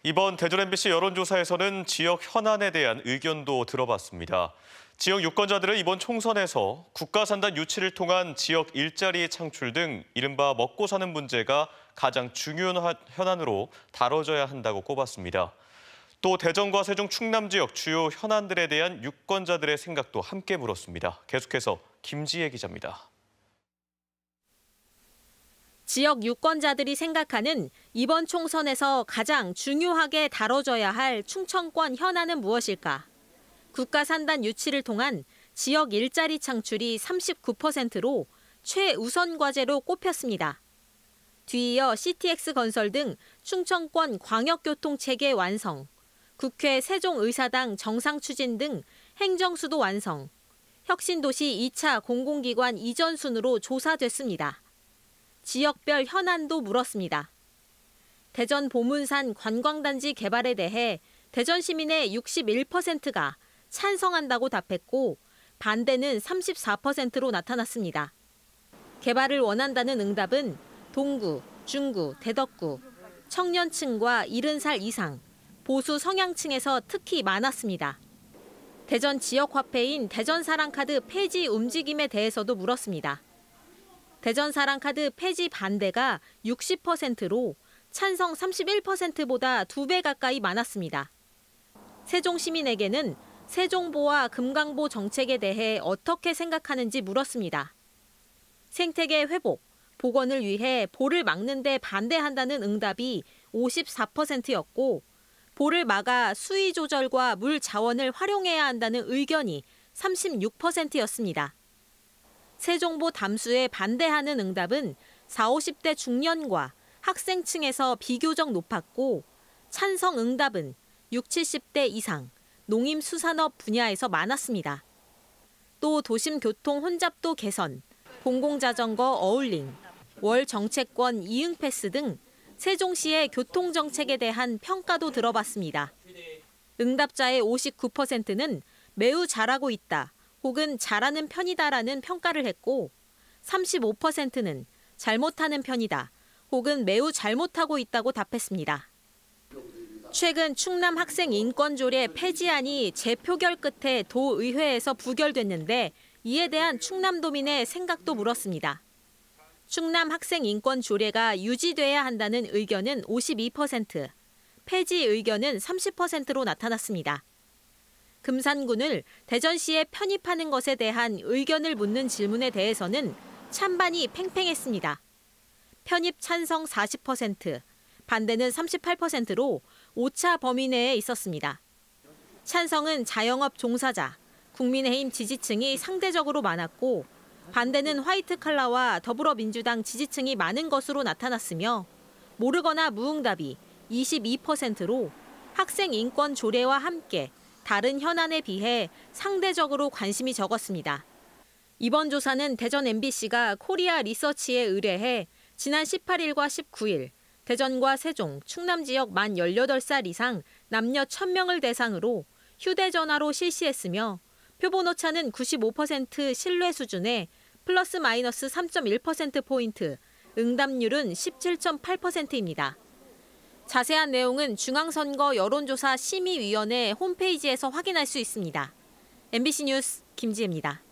이번 대전 MBC 여론조사에서는 지역 현안에 대한 의견도 들어봤습니다. 지역 유권자들은 이번 총선에서 국가산단 유치를 통한 지역 일자리 창출 등 이른바 먹고 사는 문제가 가장 중요한 현안으로 다뤄져야 한다고 꼽았습니다. 또 대전과 세종, 충남 지역 주요 현안들에 대한 유권자들의 생각도 함께 물었습니다. 계속해서 김지혜 기자입니다. 지역 유권자들이 생각하는 이번 총선에서 가장 중요하게 다뤄져야 할 충청권 현안은 무엇일까? 국가산단 유치를 통한 지역 일자리 창출이 39%로 최우선 과제로 꼽혔습니다. 뒤이어 CTX 건설 등 충청권 광역교통체계 완성, 국회 세종의사당 정상 추진 등 행정수도 완성, 혁신도시 2차 공공기관 이전 순으로 조사됐습니다. 지역별 현안도 물었습니다. 대전 보문산 관광단지 개발에 대해 대전 시민의 61%가 찬성한다고 답했고 반대는 34%로 나타났습니다. 개발을 원한다는 응답은 동구, 중구, 대덕구, 청년층과 70살 이상, 보수 성향층에서 특히 많았습니다. 대전 지역화폐인 대전사랑카드 폐지 움직임에 대해서도 물었습니다. 대전사랑카드 폐지 반대가 60%로 찬성 31%보다 2배 가까이 많았습니다. 세종 시민에게는 세종보와 금강보 정책에 대해 어떻게 생각하는지 물었습니다. 생태계 회복, 복원을 위해 보를 막는 데 반대한다는 응답이 54%였고 보를 막아 수위 조절과 물 자원을 활용해야 한다는 의견이 36%였습니다. 세종보 담수에 반대하는 응답은 40, 50대 중년과 학생층에서 비교적 높았고 찬성 응답은 60, 70대 이상, 농림수산업 분야에서 많았습니다. 또 도심 교통 혼잡도 개선, 공공자전거 어울림, 월 정체권 이응 패스 등 세종시의 교통정책에 대한 평가도 들어봤습니다. 응답자의 59%는 매우 잘하고 있다, 혹은 잘하는 편이다라는 평가를 했고 35%는 잘못하는 편이다, 혹은 매우 잘못하고 있다고 답했습니다. 최근 충남 학생 인권조례 폐지안이 재표결 끝에 도의회에서 부결됐는데 이에 대한 충남도민의 생각도 물었습니다. 충남 학생 인권조례가 유지돼야 한다는 의견은 52%, 폐지 의견은 30%로 나타났습니다. 금산군을 대전시에 편입하는 것에 대한 의견을 묻는 질문에 대해서는 찬반이 팽팽했습니다. 편입 찬성 40%, 반대는 38%로 오차 범위 내에 있었습니다. 찬성은 자영업 종사자, 국민의힘 지지층이 상대적으로 많았고 반대는 화이트칼라와 더불어민주당 지지층이 많은 것으로 나타났으며 모르거나 무응답이 22%로 학생 인권 조례와 함께 다른 현안에 비해 상대적으로 관심이 적었습니다. 이번 조사는 대전 MBC가 코리아 리서치에 의뢰해 지난 18일과 19일 대전과 세종, 충남 지역 만 18살 이상 남녀 1,000명을 대상으로 휴대전화로 실시했으며 표본 오차는 95% 신뢰 수준에 플러스 마이너스 3.1%포인트, 응답률은 17.8%입니다. 자세한 내용은 중앙선거 여론조사 심의위원회 홈페이지에서 확인할 수 있습니다. MBC 뉴스 김지혜입니다.